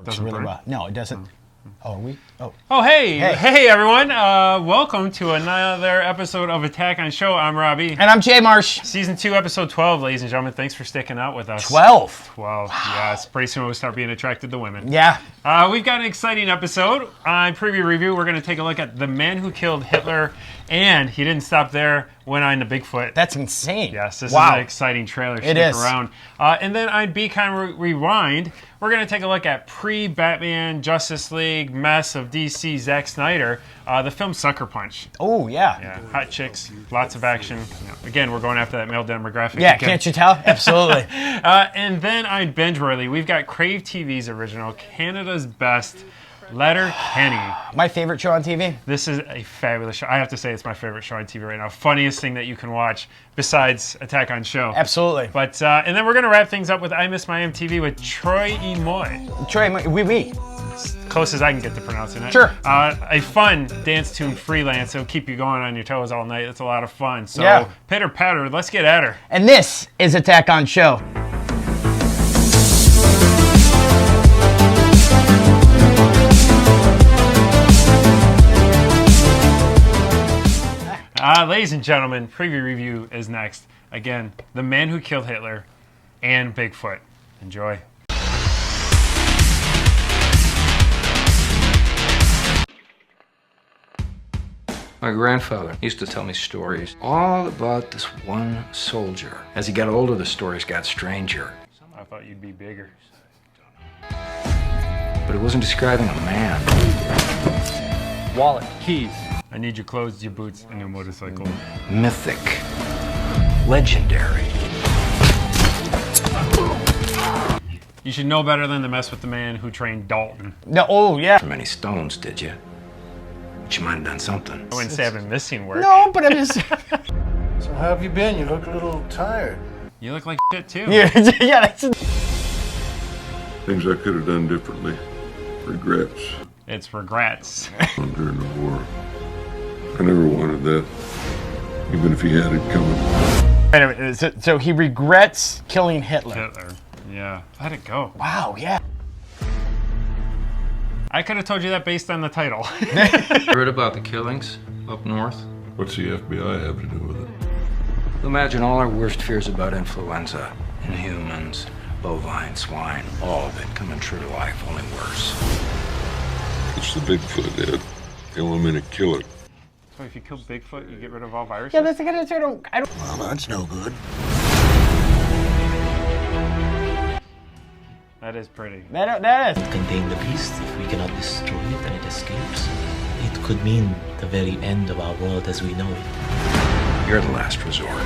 works really well. No, it doesn't. Oh, are we? Oh. Oh, hey, everyone. Welcome to another episode of Attack on Show. I'm Robbie. And I'm Jay Marsh. Season 2, Episode 12, ladies and gentlemen. Thanks for sticking out with us. 12? Wow. Yes. Pretty soon we'll start being attracted to women. Yeah. We've got an exciting episode. On preview review, we're going to take a look at The Man Who Killed Hitler, and he didn't stop there, went on to Bigfoot. That's insane. Yes, this is an exciting trailer. Stick around. And then on Be Kind Rewind, we're going to take a look at pre-Batman Justice League mess of DC Zack Snyder, the film Sucker Punch. Oh, yeah. Yeah, hot chicks, lots of action. Again, we're going after that male demographic. Yeah, again. can't you tell? Absolutely. And then on Binge-Worthy, we've got Crave TV's original, Canada's Best, LetterKenny. My favorite show on TV. This is a fabulous show. I have to say it's my favorite show on TV right now. Funniest thing that you can watch besides Attack on Show. Absolutely. But and then we're going to wrap things up with I Miss My MTV with Toro Y Moi. Toro Y Moi, oui, oui. Close as I can get to pronouncing it. Sure. A fun dance tune, Freelance. It'll keep you going on your toes all night. It's a lot of fun. So pitter patter, let's get at her. And this is Attack on Show. Ladies and gentlemen, preview review is next. Again, The Man Who Killed Hitler and Bigfoot. Enjoy. My grandfather used to tell me stories all about this one soldier. As he got older, the stories got stranger. I thought you'd be bigger. But it wasn't describing a man. Wallet. Keys. I need your clothes, your boots, and your motorcycle. Mythic. Legendary. You should know better than to mess with the man who trained Dalton. No, oh, yeah. For many stones, did you? But you might have done something. I wouldn't say I've been missing work. No, but I'm just... So how have you been? You look a little tired. You look like shit, too. yeah, that's... Things I could have done differently. Regrets. It's regrets. During the war. I never wanted that. Even if he had it coming. Anyway, so he regrets killing Hitler. Hitler. Yeah. Let it go. Wow, yeah. I could have told you that based on the title. Heard about the killings up north? What's the FBI have to do with it? Imagine all our worst fears about influenza, inhumans, bovine, swine, all of it coming true to life, only worse. It's the Bigfoot, Ed. The only minute kill it. So if you kill Bigfoot, you get rid of all viruses? Yeah, that's the kind of I don't... Well, that's no good. That is pretty. That is. Contain the beast. If we cannot destroy it and it escapes, it could mean the very end of our world as we know it. You're the last resort.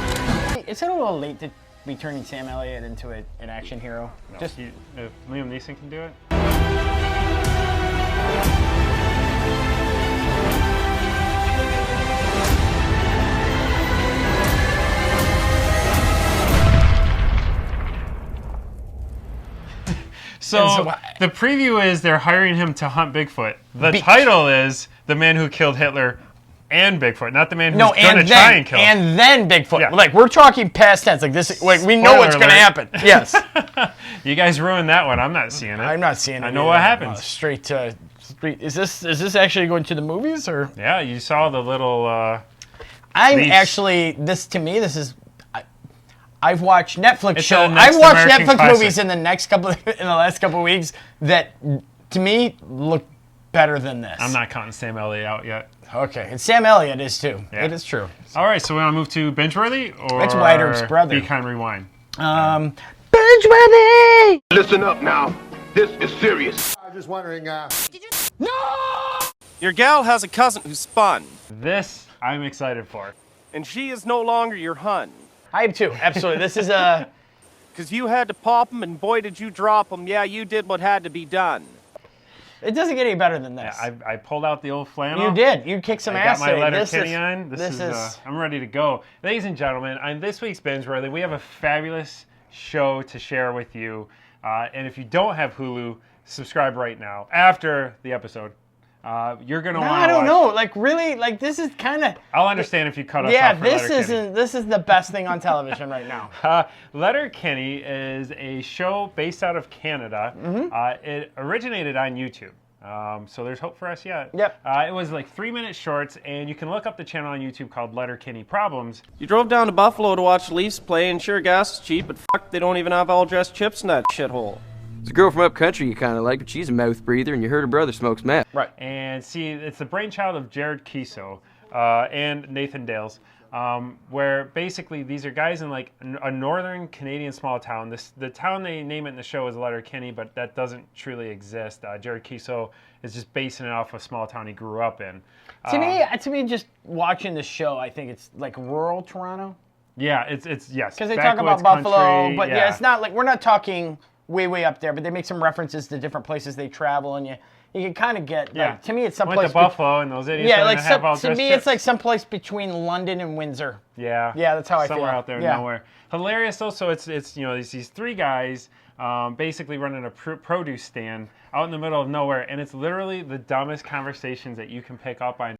Is it a little late to be turning Sam Elliott into an action hero? No. Just if Liam Neeson can do it. So the preview is they're hiring him to hunt Bigfoot. The title is The Man Who Killed Hitler and Bigfoot, not the man who's going to try and kill. And then Bigfoot. Yeah. Like, we're talking past tense. Like, this, like, we know what's going to happen. Yes. You guys ruined that one. I'm not seeing it. I'm not seeing it. I know what happens. Straight to... Is this actually going to the movies, or? Yeah, you saw the little... I'm leash. Actually... This is... I've watched Netflix It's show. the next I've watched American Netflix classic. movies in the last couple of weeks that, to me, look better than this. I'm not counting Sam Elliott out yet. Okay, and Sam Elliott is too. Yeah. It is true. All right, so we want to move to Binge-Worthy or It's Whiter's brother. Be Kind Rewind? Binge-Worthy! Listen up now. This is serious. I was just wondering, Your gal has a cousin who's spun, This I'm excited for. and she is no longer your hun. I am too, absolutely. This is a... Because you had to pop them, and boy, did you drop them. Yeah, you did what had to be done. It doesn't get any better than this. I pulled out the old flannel. You did. You kicked some ass. I got my today. LetterKenny on. This is I'm ready to go. Ladies and gentlemen, on this week's Binge-Worthy, we have a fabulous show to share with you. And if you don't have Hulu, subscribe right now after the episode. You're gonna No, want to I don't watch. know. Like really, like this is kind of. I'll understand if you cut us Yeah, off for this Letterkenny. isn't. This is the best thing on television right now. Letterkenny is a show based out of Canada. It originated on YouTube. So there's hope for us yet. Yep. It was like 3-minute shorts, and you can look up the channel on YouTube called Letterkenny Problems. You drove down to Buffalo to watch the Leafs play, and sure, gas is cheap, but fuck, they don't even have all-dressed chips in that shithole. There's a girl from up country you kind of like, but she's a mouth breather, and you heard her brother smokes meth. Right. And see, it's the brainchild of Jared Kiso and Nathan Dales, where basically these are guys in like a northern Canadian small town. The town they name it in the show is Letterkenny, but that doesn't truly exist. Jared Kiso is just basing it off a small town he grew up in. To me, just watching the show, I think it's like rural Toronto. Yeah, it's yes. Because they talk about backwoods Buffalo, country, but yeah, it's not like we're not talking way up there. But they make some references to different places they travel, and you can kind of get. Yeah. Like, to me, it's Went someplace. to Buffalo, and those idiots. Yeah, like to me, it's like someplace between London and Windsor. Yeah. Yeah, that's how I feel. Somewhere out there, Yeah. nowhere. Hilarious though. So it's these 3 guys basically running a produce stand out in the middle of nowhere, and it's literally the dumbest conversations that you can pick up on.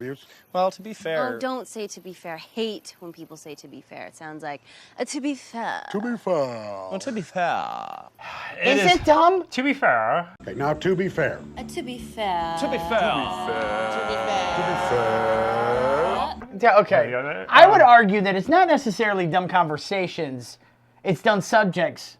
Well, to be fair... Oh, don't say to be fair. Hate when people say to be fair. It sounds like, to be fair. To be fair. Well, to be fair... Is it dumb? To be fair. Okay, now to be fair. To be fair. To be fair... Yeah, okay. I would argue that it's not necessarily dumb conversations; it's dumb subjects.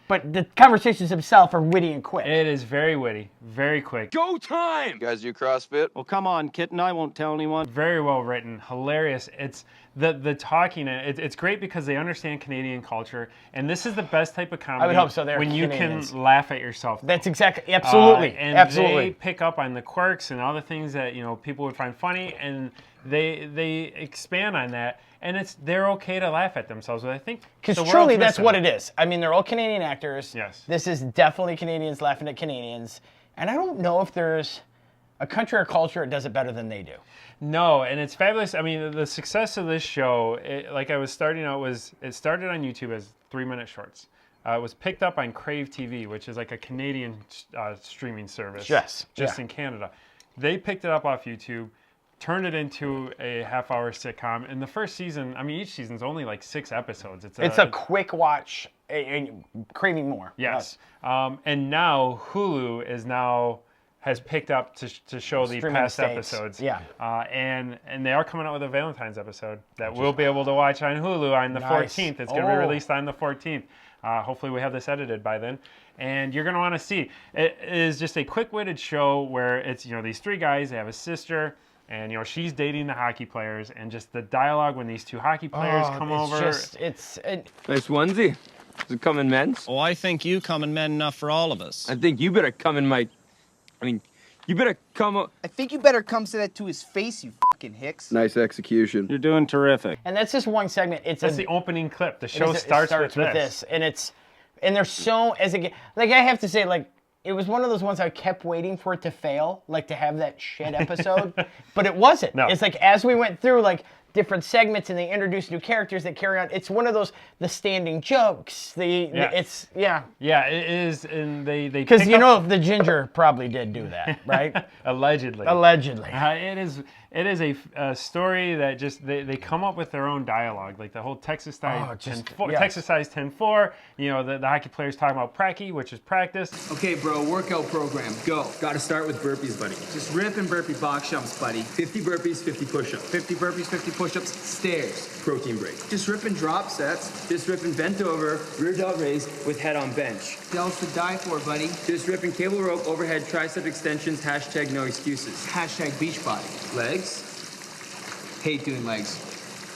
But the conversations themselves are witty and quick. It is very witty, very quick. Go time! You guys do CrossFit? Well, come on, kitten, I won't tell anyone. Very well written, hilarious. It's the talking. It's great because they understand Canadian culture, and this is the best type of comedy. I would hope so. They're when you Canadians. can laugh at yourself. That's exactly, absolutely, and absolutely. they pick up on the quirks and all the things that people would find funny, and they expand on that. And they're okay to laugh at themselves. But I think because truly that's what it is. I mean, they're all Canadian actors. Yes. This is definitely Canadians laughing at Canadians, and I don't know if there's a country or culture that does it better than they do. No, and it's fabulous. I mean, the success of this show, like I was starting out, it started on YouTube as 3-minute shorts. It was picked up on Crave TV, which is like a Canadian streaming service. Yes. Just in Canada. They picked it up off YouTube, turned it into a half-hour sitcom. And the first season, I mean, each season's only like 6 episodes. It's a quick watch, and craving more. Yes. And now Hulu has picked up to show the Streaming past states. episodes. Yeah. And they are coming out with a Valentine's episode that we'll be able to watch on Hulu on the 14th. It's going to be released on the 14th. Hopefully we have this edited by then. And you're going to want to see. It is just a quick-witted show where it's, these 3 guys, they have a sister, and she's dating the hockey players, and just the dialogue when these 2 hockey players come over. Nice onesie. Does it come in men's? Oh, I think you come in men enough for all of us. I think you better come in you better come. I think you better come say that to his face, you fucking hicks. Nice execution. You're doing terrific. And that's just one segment. That's the opening clip. The show starts with this. And they're so, I have to say, it was one of those ones I kept waiting for it to fail, to have that shit episode, but it wasn't. No. It's as we went through, different segments and they introduce new characters that carry on. It's one of those, the standing jokes. Yeah, it is, and they because the ginger probably did do that, right? Allegedly. It is a story that just they come up with their own dialogue, like the whole Texas-sized 10-4. The hockey players talking about pracky, which is practice. Okay, bro, workout program, go. Got to start with burpees, buddy. Just rip and burpee box jumps, buddy. 50 burpees, 50 push-ups. 50 burpees, 50 push-ups, stairs. Protein break. Just rip and drop sets. Just rip and bent over, rear delt raise with head on bench. Delts to die for, buddy. Just rip and cable rope, overhead tricep extensions, hashtag no excuses. Hashtag beach body. Legs. Hate doing legs.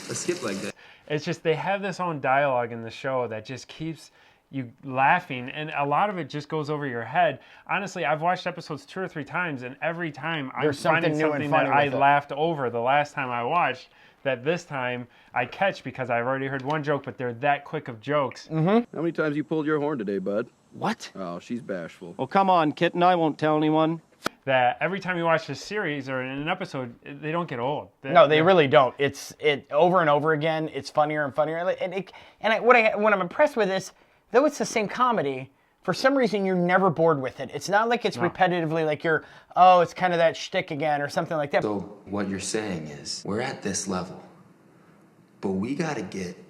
Let's skip leg day. It's just they have this own dialogue in the show that just keeps you laughing, and a lot of it just goes over your head. Honestly, I've watched episodes 2 or 3 times, and every time I'm finding something that I laughed over the last time I watched that this time I catch because I've already heard one joke, but they're that quick of jokes. How many times you pulled your horn today, bud? What? Oh, she's bashful. Well, come on, kitten, I won't tell anyone. That every time you watch this series or in an episode, they don't get old. No, they really don't. It's over and over again. It's funnier and funnier. And what I'm impressed with is, though it's the same comedy, for some reason, you're never bored with it. It's not like it's repetitively like it's kind of that shtick again or something like that. So what you're saying is, we're at this level, but we got to get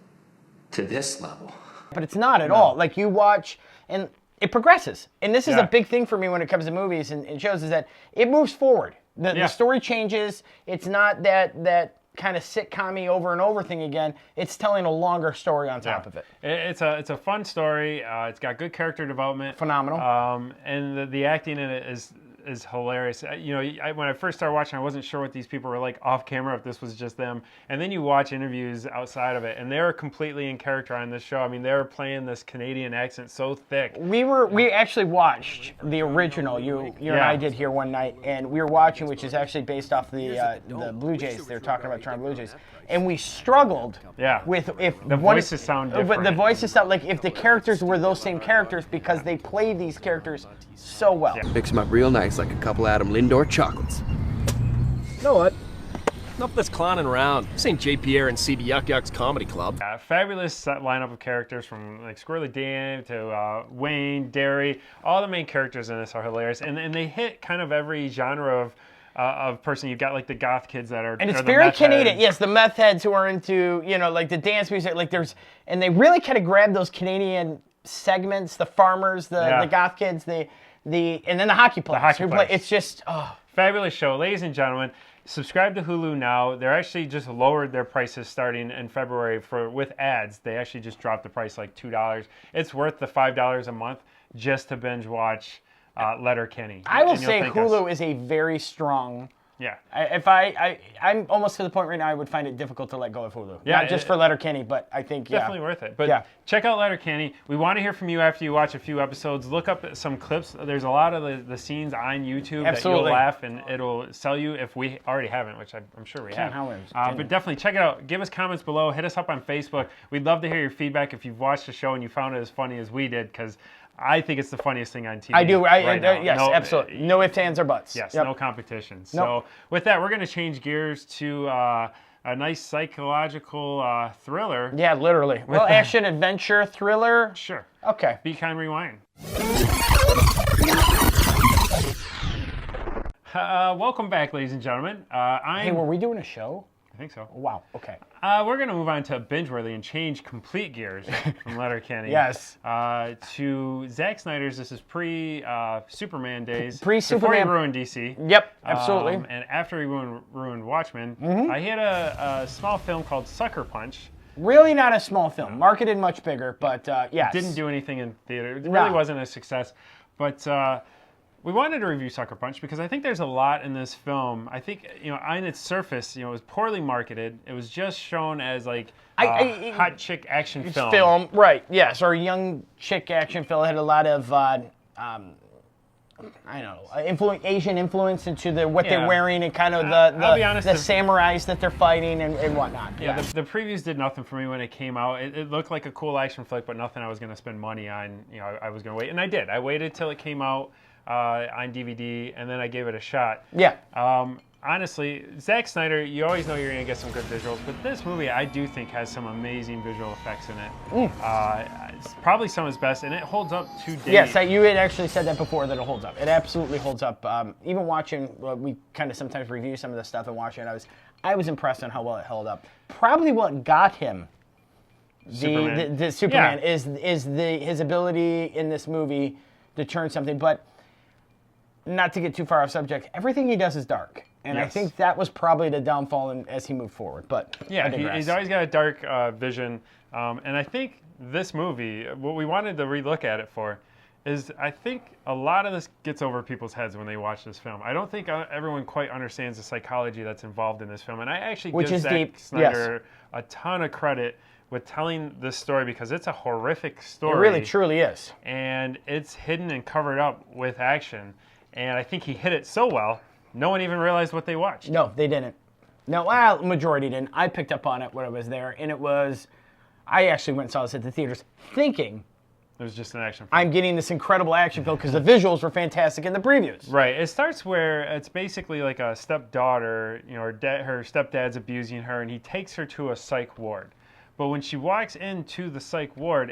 to this level. But it's not at all. Like, you watch, and it progresses. And this is a big thing for me when it comes to movies and shows, is that it moves forward. The story changes. It's not that kind of sitcom-y over and over thing again. It's telling a longer story on top of it. It's a fun story. It's got good character development. Phenomenal. And the acting in it is hilarious. When I first started watching, I wasn't sure what these people were like off camera, if this was just them. And then you watch interviews outside of it, and they're completely in character on this show. I mean, they were playing this Canadian accent so thick. We actually watched the original. You and I did here one night, and we were watching, which is actually based off the Blue Jays. They're talking about Toronto Blue Jays, and we struggled with if the voices sound different. But the voices sound like if the characters were those same characters, because they play these characters so well. Mix them up real nice, like a couple Adam Lindor chocolates. You know what? Enough of this clowning around. This ain't J. Pierre and CB Yuck Yuck's comedy club. Fabulous lineup of characters, from like Squirrely Dan to Wayne, Derry. All the main characters in this are hilarious, and they hit kind of every genre of person. You've got like the goth kids that are, and it's very Canadian. Yes, the meth heads who are into like the dance music. Like and they really kind of grab those Canadian segments. The farmers, the goth kids, and then the hockey players. It's just fabulous show, ladies and gentlemen. Subscribe to Hulu now. They're actually just lowered their prices starting in February with ads. They actually just dropped the price like $2. It's worth the $5 a month just to binge watch LetterKenny. I will say Hulu is a very strong. Yeah. I'm almost to the point right now I would find it difficult to let go of Hulu. Yeah, not just for LetterKenny, but I think definitely worth it. But check out LetterKenny. We want to hear from you after you watch a few episodes. Look up some clips. There's a lot of the scenes on YouTube that you'll laugh, and it'll sell you if we already haven't, which I'm sure we have. But definitely check it out. Give us comments below. Hit us up on Facebook. We'd love to hear your feedback if you've watched the show and you found it as funny as we did, because I think it's the funniest thing on TV. I do. Now. Yes, absolutely. No ifs, ands, or buts. Yes, no competition. So with that, we're going to change gears to a nice psychological thriller. Yeah, literally. Well, action, adventure, thriller. Sure. Okay. Be Kind, Rewind. Welcome back, ladies and gentlemen. Hey, were we doing a show? I think so. Wow, okay. We're going to move on to Binge-Worthy and change complete gears from Letterkenny. Yes. To Zack Snyder's, this is pre-Superman days. Pre-Superman. Before he ruined DC. Yep, absolutely. And after he ruined Watchmen, he had a small film called Sucker Punch. Really not a small film. Marketed much bigger, but yes. Didn't do anything in theater. It really wasn't a success. But we wanted to review Sucker Punch because I think there's a lot in this film. I think, on its surface, it was poorly marketed. It was just shown as like a hot chick action film. Right, yes, or a young chick action film. It had a lot of, Asian influence into what they're wearing and kind of the samurais that they're fighting and whatnot. Yeah, the previews did nothing for me when it came out. It looked like a cool action flick, but nothing I was going to spend money on. I was going to wait, and I did. I waited till it came out on DVD, and then I gave it a shot. Yeah. Honestly, Zack Snyder, you always know you're going to get some good visuals, but this movie I do think has some amazing visual effects in it. It's probably some of his best, and it holds up to date. Yes, you had actually said that before, that it holds up. It absolutely holds up. Even watching, we kind of sometimes review some of the stuff and watching it, I was impressed on how well it held up. Probably what got him the Superman is his ability in this movie to turn something, but not to get too far off subject, everything he does is dark. And I think that was probably the downfall as he moved forward. But yeah, he's always got a dark vision. And I think this movie, what we wanted to relook at it for, is I think a lot of this gets over people's heads when they watch this film. I don't think everyone quite understands the psychology that's involved in this film. And I actually give Zack Snyder a ton of credit with telling this story, because it's a horrific story. It really, truly is. And it's hidden and covered up with action. And I think he hit it so well, no one even realized what they watched. No, they didn't. No, well, majority didn't. I picked up on it when I was there, and I actually went and saw this at the theaters thinking it was just an action film. I'm getting this incredible action film because the visuals were fantastic in the previews. Right. It starts where it's basically like a stepdaughter, her stepdad's abusing her, and he takes her to a psych ward. But when she walks into the psych ward,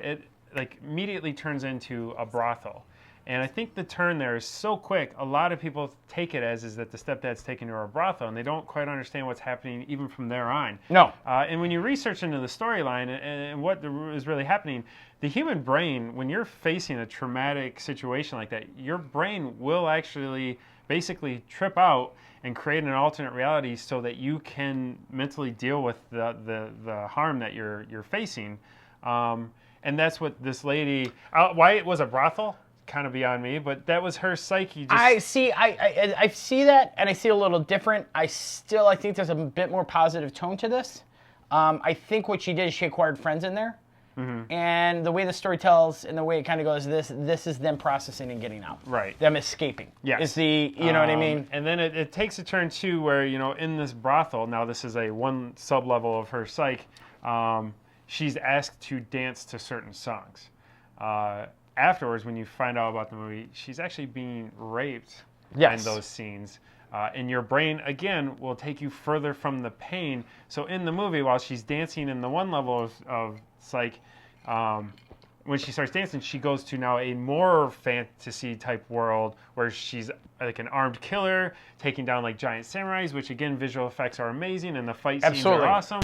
like immediately turns into a brothel. And I think the turn there is so quick, a lot of people take it as is that the stepdad's taken her to a brothel, and they don't quite understand what's happening even from there on. No. And when you research into the storyline and what is really happening, the human brain, when you're facing a traumatic situation like that, your brain will actually basically trip out and create an alternate reality so that you can mentally deal with the harm that you're facing. And that's what this lady, why it was a brothel? Kind of beyond me, but that was her psyche. I see that, and I see a little different. I think there's a bit more positive tone to this. I think what she did is she acquired friends in there, and the way the story tells and the way it kind of goes, this is them processing and getting out, right? Them escaping. Yes. Is the you know what I mean? And then it takes a turn too, where in this brothel. Now this is one sub level of her psyche. She's asked to dance to certain songs. Afterwards, when you find out about the movie, she's actually being raped in those scenes. And your brain, again, will take you further from the pain. So in the movie, while she's dancing in the one level of psych, when she starts dancing, she goes to now a more fantasy-type world where she's like an armed killer, taking down like giant samurais, which again, visual effects are amazing, and the fight scenes are awesome.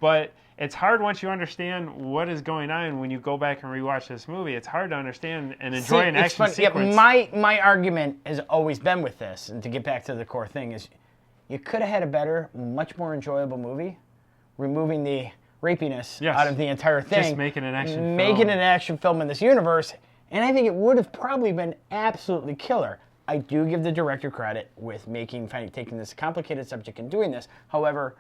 But it's hard once you understand what is going on when you go back and rewatch this movie. It's hard to understand and enjoy an action sequence. Yeah, my argument has always been with this, and to get back to the core thing, is you could have had a better, much more enjoyable movie, removing the rapiness out of the entire thing. Just making an action film. Making an action film in this universe, and I think it would have probably been absolutely killer. I do give the director credit with taking this complicated subject and doing this. However,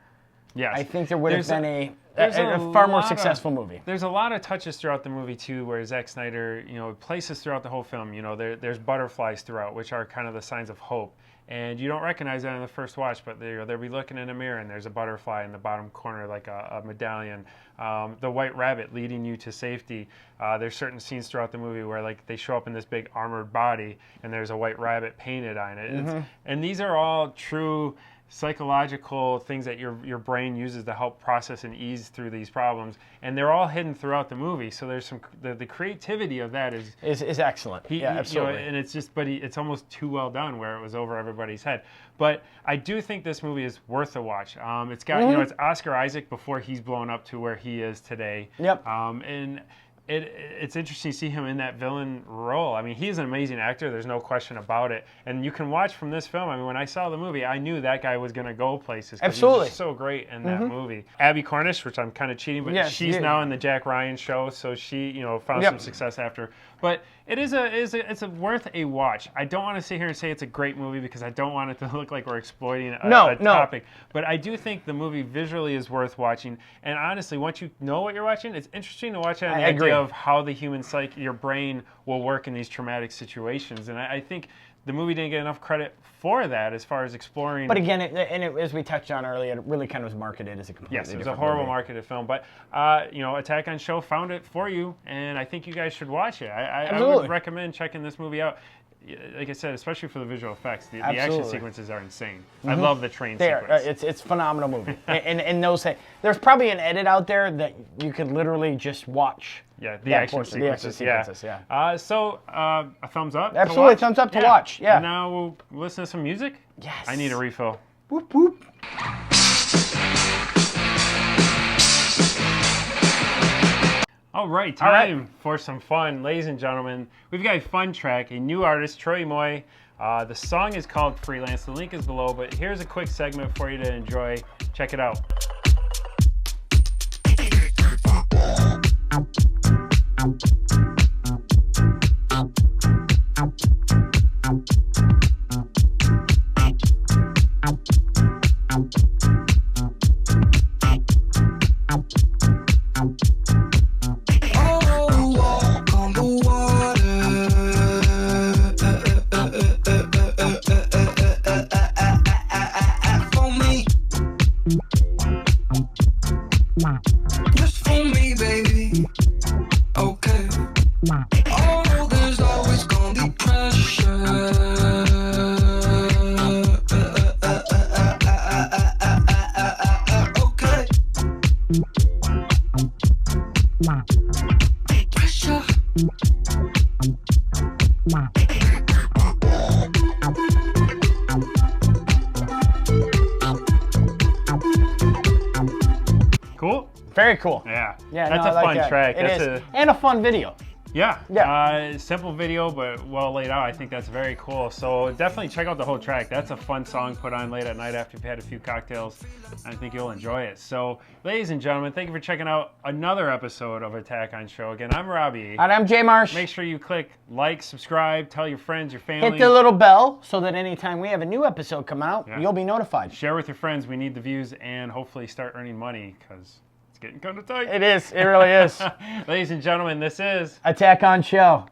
yes. I think there would have been a far more successful movie. There's a lot of touches throughout the movie too, where Zack Snyder, places throughout the whole film. There's butterflies throughout, which are kind of the signs of hope. And you don't recognize that in the first watch, but they'll be looking in a mirror and there's a butterfly in the bottom corner, like a medallion. The white rabbit leading you to safety. There's certain scenes throughout the movie where like they show up in this big armored body and there's a white rabbit painted on it. And these are all true psychological things that your brain uses to help process and ease through these problems, and they're all hidden throughout the movie. So there's the creativity of that is excellent. Absolutely. And it's just, it's almost too well done where it was over everybody's head. But I do think this movie is worth a watch. It's got it's Oscar Isaac before he's blown up to where he is today. Yep. And it's interesting to see him in that villain role. I mean, he's an amazing actor. There's no question about it. And you can watch from this film. I mean, when I saw the movie, I knew that guy was going to go places. Absolutely. He's so great in that movie. Abby Cornish, which I'm kind of cheating, but she's now in the Jack Ryan show, so she, found some success after. But it's worth a watch. I don't want to sit here and say it's a great movie because I don't want it to look like we're exploiting a topic. But I do think the movie visually is worth watching. And honestly, once you know what you're watching, it's interesting to watch it on the idea of how the human psyche, your brain will work in these traumatic situations. And I think the movie didn't get enough credit for that as far as exploring. But again, as we touched on earlier, it really kind of was marketed as a completely different it was a horrible movie. marketed film. But, Attack on Show found it for you, and I think you guys should watch it. I would recommend checking this movie out. Like I said, especially for the visual effects, the action sequences are insane. I love the train sequence. It's a phenomenal movie. and there's probably an edit out there that you could literally just watch. Yeah, the action sequences. So, a thumbs up? Absolutely, thumbs up to watch. Yeah. And now we'll listen to some music? Yes. I need a refill. Whoop, whoop. All right, time for some fun. Ladies and gentlemen, we've got a fun track, a new artist, Toro Y Moi. The song is called Freelance. The link is below, but here's a quick segment for you to enjoy. Check it out. Just for me, baby. Okay. Oh, there's always Very cool. Yeah. Yeah, that's no, a I like fun that. track. It That's is. And a fun video. Yeah. Simple video, but well laid out. I think that's very cool. So definitely check out the whole track. That's a fun song put on late at night after you've had a few cocktails. I think you'll enjoy it. So, ladies and gentlemen, thank you for checking out another episode of Attack on Show. Again, I'm Robbie. And I'm Jay Marsh. Make sure you click like, subscribe, tell your friends, your family. Hit the little bell so that anytime we have a new episode come out, you'll be notified. Share with your friends. We need the views and hopefully start earning money because it's getting kind of tight. It is. It really is. Ladies and gentlemen, this is Attack on Show.